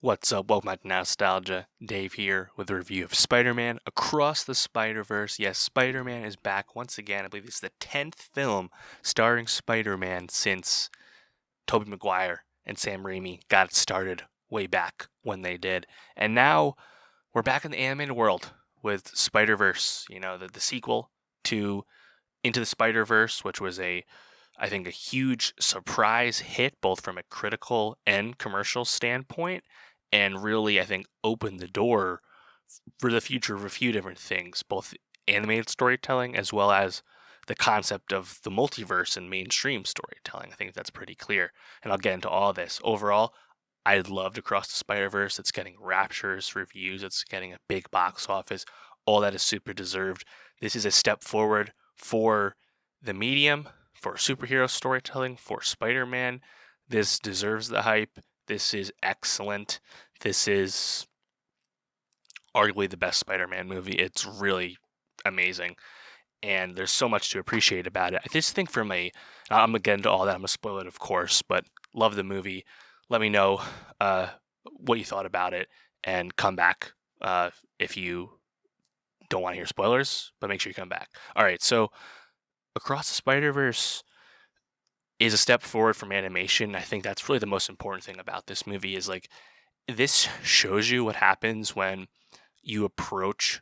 What's up? Welcome back to Nowstalgia. Dave here with a review of Spider-Man Across the Spider-Verse. Yes, Spider-Man is back once again. I believe this is the 10th film starring Spider-Man since Tobey Maguire and Sam Raimi got it started way back when they did. And now we're back in the animated world with Spider-Verse, the sequel to Into the Spider-Verse, which was I think a huge surprise hit both from a critical and commercial standpoint, and really I think opened the door for the future of a few different things, both animated storytelling as well as the concept of the multiverse and mainstream storytelling. I think that's pretty clear, and I'll get into all this. Overall, I loved Across the Spider-Verse. It's getting rapturous reviews. It's getting a big box office. All that is super deserved. This is a step forward for the medium, for superhero storytelling, for Spider-Man. This deserves the hype. This is excellent. This is arguably the best Spider-Man movie. It's really amazing, and there's so much to appreciate about it. I just think I'm gonna get into all that. I'm gonna spoil it, of course, but love the movie. Let me know what you thought about it, and come back if you don't want to hear spoilers, but make sure you come back. All right, so Across the Spider-Verse is a step forward from animation. I think that's really the most important thing about this movie is like this shows you what happens when you approach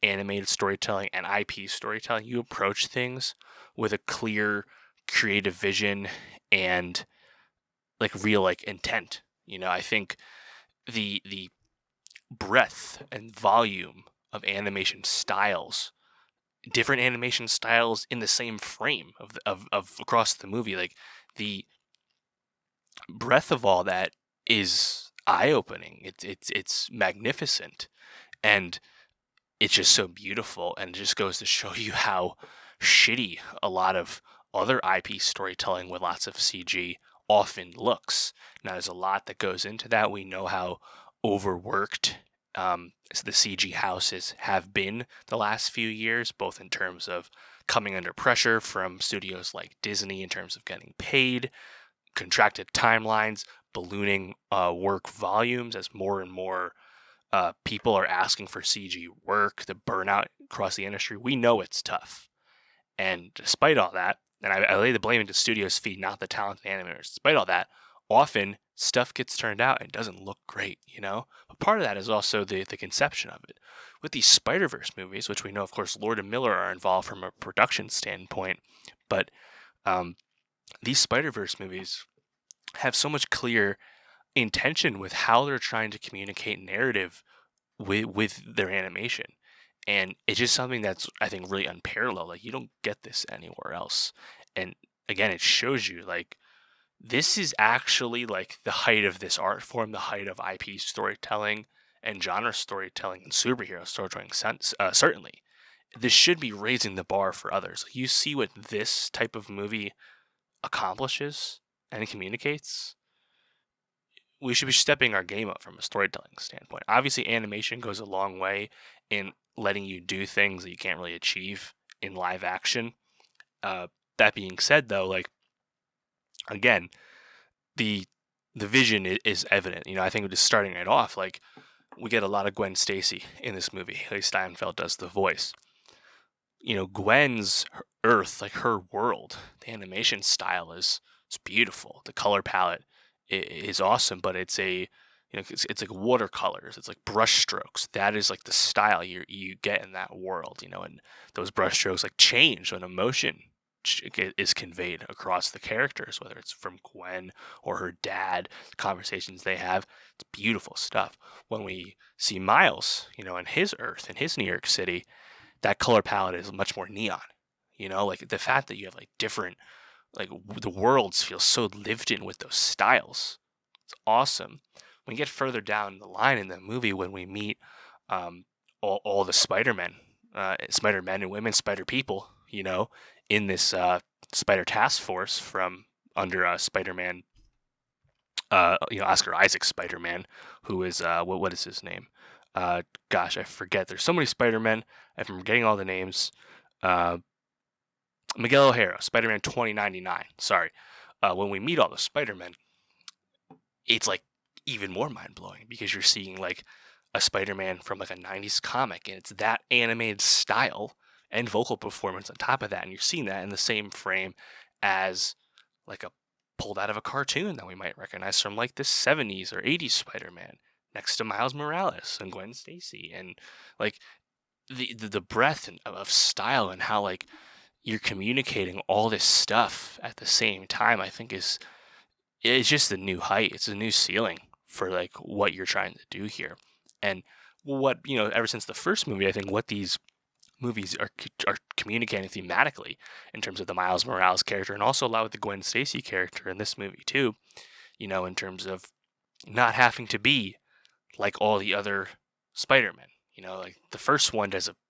animated storytelling and IP storytelling. You approach things with a clear creative vision and like real like intent. I think the breadth and volume of animation styles, different animation styles in the same frame of across the movie, like the breadth of all that is eye-opening. It's magnificent, and it's just so beautiful, and it just goes to show you how shitty a lot of other IP storytelling with lots of CG often looks. Now, there's a lot that goes into that. We know how overworked the CG houses have been the last few years, both in terms of coming under pressure from studios like Disney in terms of getting paid, contracted timelines, ballooning work volumes as more and more people are asking for CG work, the burnout across the industry. We know it's tough. And despite all that, and I lay the blame into studio's feet, not the talented animators. Despite all that, often stuff gets turned out and doesn't look great, But part of that is also the conception of it. With these Spider-Verse movies, which we know, of course, Lord and Miller are involved from a production standpoint, but these Spider-Verse movies have so much clear intention with how they're trying to communicate narrative with their animation. And it's just something that's, I think, really unparalleled. Like, you don't get this anywhere else. And again, it shows you, like, this is actually, like, the height of this art form, the height of IP storytelling and genre storytelling and superhero storytelling, certainly. This should be raising the bar for others. You see what this type of movie accomplishes and communicates. We should be stepping our game up from a storytelling standpoint. Obviously, animation goes a long way in letting you do things that you can't really achieve in live action. That being said, though, like, again, the vision is evident. I think just starting right off, like, we get a lot of Gwen Stacy in this movie. Haley Steinfeld does the voice. Gwen's Earth, like her world, the animation style it's beautiful. The color palette is awesome, but it's it's like watercolors. It's like brush strokes. That is like the style you get in that world, and those brush strokes like change when emotion is conveyed across the characters, whether it's from Gwen or her dad, the conversations they have. It's beautiful stuff. When we see Miles, in his Earth, in his New York City, that color palette is much more neon. Like the fact that you have like different, like the worlds feel so lived in with those styles. It's awesome. When we get further down the line in the movie, when we meet all the Spider-Men, Spider-Men and women, Spider people, in this Spider Task Force from under Spider-Man, Oscar Isaac's Spider-Man, who is what is his name? Gosh, I forget. There's so many Spider-Men. I'm forgetting all the names. Miguel O'Hara, Spider-Man 2099. Sorry. When we meet all the Spider-Men, it's like even more mind-blowing because you're seeing like a Spider-Man from like a 90s comic, and it's that animated style and vocal performance on top of that, and you're seeing that in the same frame as like a pulled out of a cartoon that we might recognize from like the 70s or 80s Spider-Man next to Miles Morales and Gwen Stacy, and like the breadth of style and how like you're communicating all this stuff at the same time, I think it's just a new height. It's a new ceiling for like what you're trying to do here. And what, ever since the first movie, I think what these movies are communicating thematically in terms of the Miles Morales character, and also a lot with the Gwen Stacy character in this movie too, in terms of not having to be like all the other Spider-Men. Like the first one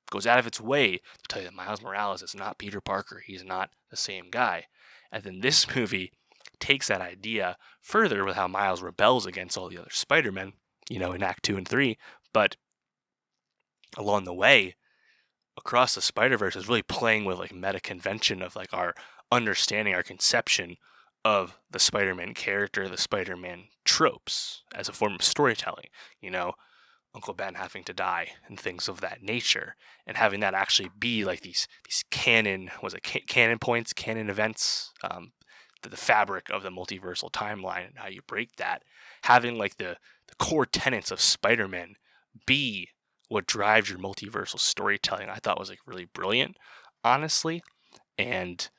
goes out of its way to tell you that Miles Morales is not Peter Parker. He's not the same guy. And then this movie takes that idea further with how Miles rebels against all the other Spider-Men, in Act 2 and 3. But along the way, Across the Spider-Verse is really playing with like meta convention of like our understanding, our conception of the Spider-Man character, the Spider-Man tropes as a form of storytelling. Uncle Ben having to die and things of that nature, and having that actually be like these canon canon points, canon events, the fabric of the multiversal timeline, and how you break that, having like the core tenets of Spider-Man be what drives your multiversal storytelling, I thought was like really brilliant, honestly, and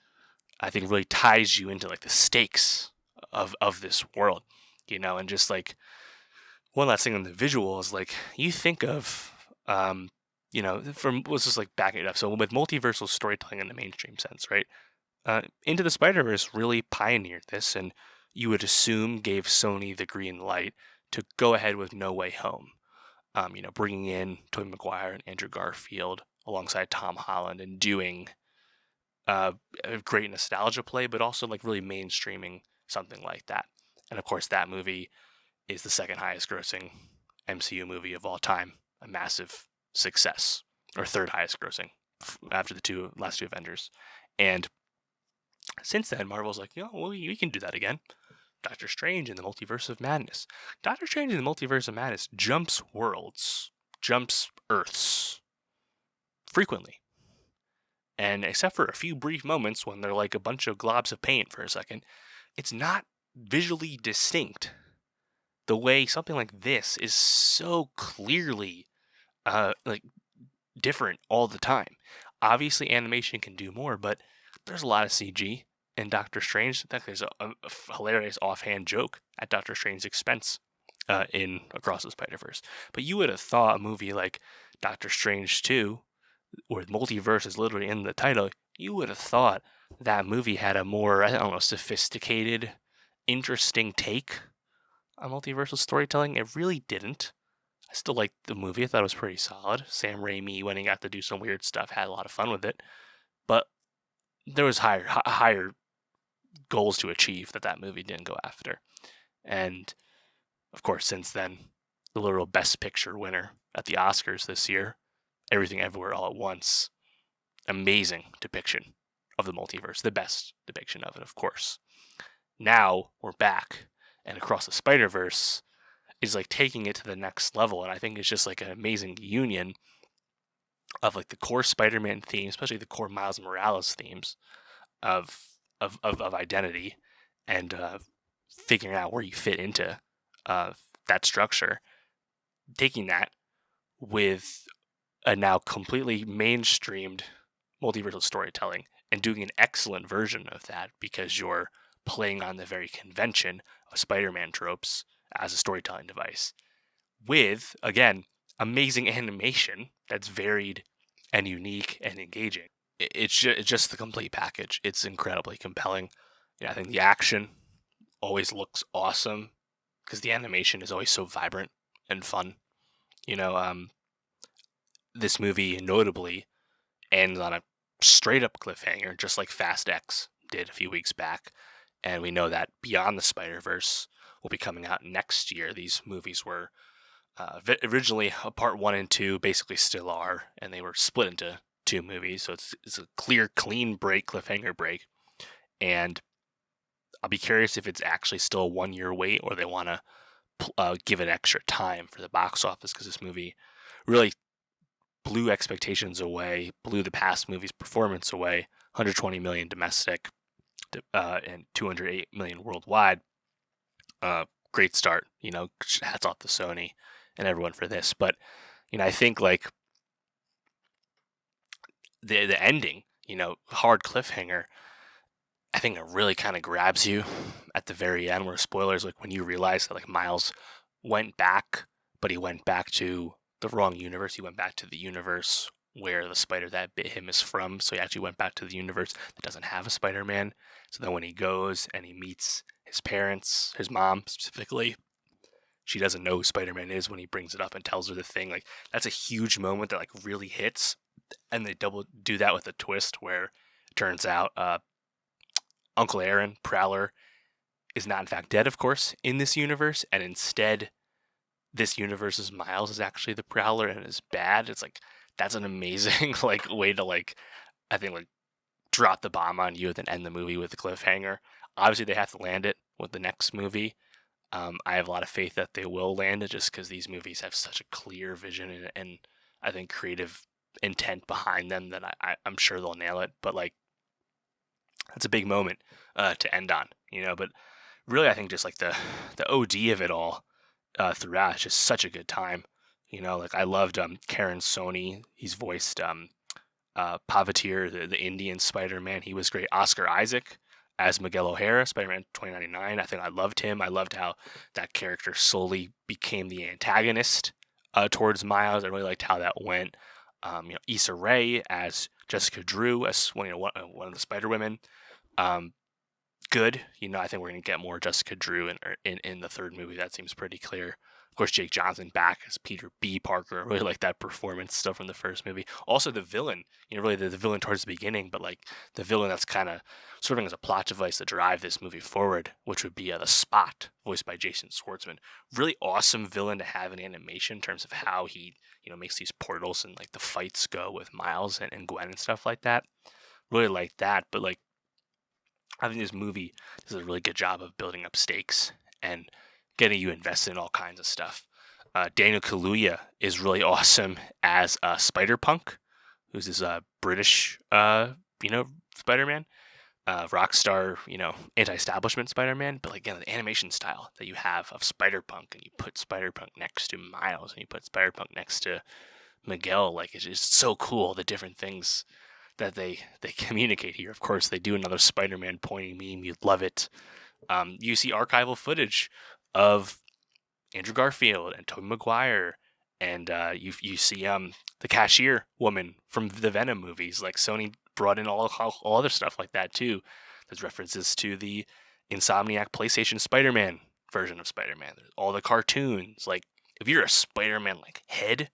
I think really ties you into like the stakes of this world, and just like one last thing on the visual is like you think of from let's just like backing it up. So with multiversal storytelling in the mainstream sense, right? Into the Spider-Verse really pioneered this, and you would assume gave Sony the green light to go ahead with No Way Home. Bringing in Tobey Maguire and Andrew Garfield alongside Tom Holland and doing a great nostalgia play, but also like really mainstreaming something like that. And of course, that movie is the second highest grossing MCU movie of all time, a massive success, or third highest grossing after the last two Avengers. And since then, Marvel's like, well, we can do that again. Doctor Strange in the Multiverse of Madness. Doctor Strange in the Multiverse of Madness jumps worlds, jumps Earths frequently. And except for a few brief moments when they're like a bunch of globs of paint for a second, it's not visually distinct the way something like this is so clearly like different all the time. Obviously, animation can do more, but there's a lot of CG in Doctor Strange. I think there's a hilarious offhand joke at Doctor Strange's expense in Across the Spider-Verse. But you would have thought a movie like Doctor Strange 2, where multiverse is literally in the title, you would have thought that movie had a more, I don't know, sophisticated, interesting take on multiversal storytelling. It really didn't. I still liked the movie. I thought it was pretty solid. Sam Raimi, when he got to do some weird stuff, had a lot of fun with it. But there was higher goals to achieve that movie didn't go after. And, of course, since then, the literal Best Picture winner at the Oscars this year, Everything Everywhere All at Once. Amazing depiction of the multiverse. The best depiction of it, of course. Now, we're back, and Across the Spider-Verse is like taking it to the next level, and I think it's just like an amazing union of like the core Spider-Man theme, especially the core Miles Morales themes of identity, and figuring out where you fit into that structure, taking that with a now completely mainstreamed multiversal storytelling and doing an excellent version of that because you're playing on the very convention of Spider-Man tropes as a storytelling device with, again, amazing animation that's varied and unique and engaging. It's just the complete package. It's incredibly compelling. I think the action always looks awesome because the animation is always so vibrant and fun. This movie notably ends on a straight up cliffhanger, just like Fast X did a few weeks back. And we know that Beyond the Spider-Verse will be coming out next year. These movies were originally a part 1 and 2, basically still are, and they were split into 2 movies. So it's a clear, clean break, cliffhanger break. And I'll be curious if it's actually still a 1 year wait or they want to give it extra time for the box office, because this movie really blew expectations away, blew the past movie's performance away. 120 million domestic, and 208 million worldwide. Great start, hats off to Sony and everyone for this. But I think like the ending, hard cliffhanger, I think it really kind of grabs you at the very end, where spoilers, like when you realize that like Miles went back, but he went back to the wrong universe. He went back to the universe where the spider that bit him is from. So he actually went back to the universe that doesn't have a Spider-Man. So then when he goes and he meets his parents, his mom specifically, she doesn't know who Spider-Man is when he brings it up and tells her the thing. Like, that's a huge moment that like really hits. And they double do that with a twist where it turns out Uncle Aaron, Prowler, is not in fact dead, of course, in this universe, and instead this universe's Miles is actually the Prowler and is bad. It's like, that's an amazing like way to like, I think, like drop the bomb on you and then end the movie with a cliffhanger. Obviously they have to land it with the next movie. I have a lot of faith that they will land it, just because these movies have such a clear vision and I think creative intent behind them that I'm sure they'll nail it. But like, that's a big moment to end on, but really I think just like the OD of it all throughout, it's just such a good time. Like I loved Karen Sony. He's voiced Pavatir, the Indian Spider-Man. He was great. Oscar Isaac as Miguel O'Hara, Spider-Man 2099. I think I loved him. I loved how that character slowly became the antagonist towards Miles. I really liked how that went. Issa Rae as Jessica Drew, as one of the Spider-Women. Good. I think we're going to get more Jessica Drew in the third movie. That seems pretty clear. Of course, Jake Johnson back as Peter B. Parker. I really like that performance stuff from the first movie. Also, the villain, really the villain towards the beginning, but like the villain that's kind of serving as a plot device to drive this movie forward, which would be the Spot, voiced by Jason Schwartzman. Really awesome villain to have in animation in terms of how he, makes these portals and like the fights go with Miles and Gwen and stuff like that. Really like that, but like, I think this movie does a really good job of building up stakes and getting you invested in all kinds of stuff. Daniel Kaluuya is really awesome as Spider-Punk, who's this British, Spider-Man, rock star, anti-establishment Spider-Man. But again, the animation style that you have of Spider-Punk, and you put Spider-Punk next to Miles, and you put Spider-Punk next to Miguel, like it's just so cool, the different things that they communicate here. Of course, they do another Spider-Man pointing meme. You'd love it. You see archival footage of Andrew Garfield and Tobey Maguire, and you see the cashier woman from the Venom movies. Like Sony brought in all other stuff like that too. There's references to the Insomniac PlayStation Spider-Man version of Spider-Man. There's all the cartoons. Like if you're a Spider-Man like head,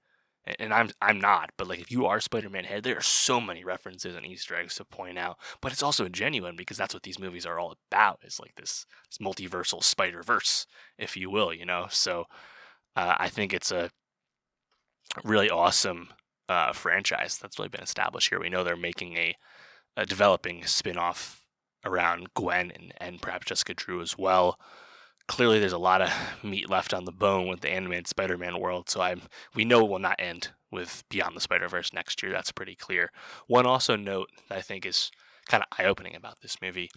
and I'm not, but like if you are Spider-Man head, there are so many references and Easter eggs to point out. But it's also genuine, because that's what these movies are all about. It's like this multiversal Spider-Verse, if you will, So I think it's a really awesome franchise that's really been established here. We know they're making a developing spin-off around Gwen and perhaps Jessica Drew as well. Clearly there's a lot of meat left on the bone with the animated Spider-Man world, so we know it will not end with Beyond the Spider-Verse next year. That's pretty clear. One also note that I think is kind of eye-opening about this movie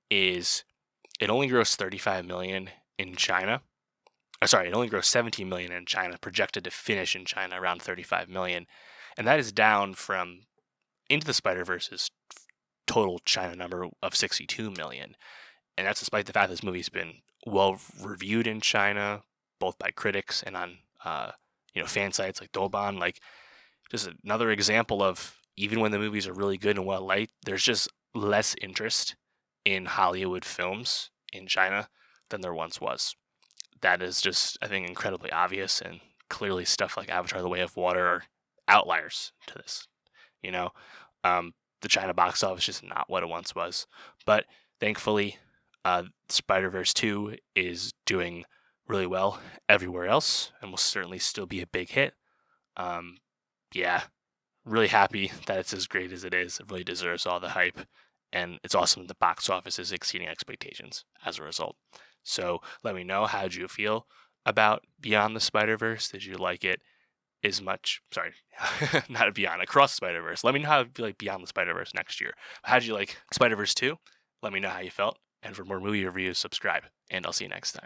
is it only grossed $35 million in China. It only grossed $17 million in China, projected to finish in China around $35 million. And that is down from Into the Spider-Verse's total China number of $62 million. And that's despite the fact this movie's been well reviewed in China, both by critics and on fan sites like Douban. Like, just another example of, even when the movies are really good and well liked, there's just less interest in Hollywood films in China than there once was. That is just, I think, incredibly obvious, and clearly stuff like Avatar: The Way of Water are outliers to this. The China box office is just not what it once was. But thankfully, Spider-Verse 2 is doing really well everywhere else and will certainly still be a big hit. Really happy that it's as great as it is. It really deserves all the hype, and it's awesome the box office is exceeding expectations as a result. So let me know, how did you feel about Beyond the Spider-Verse? Did you like it as much? Sorry, not Beyond, Across the Spider-Verse. Let me know how you like Beyond the Spider-Verse next year. How did you like Spider-Verse 2? Let me know how you felt. And for more movie reviews, subscribe. And I'll see you next time.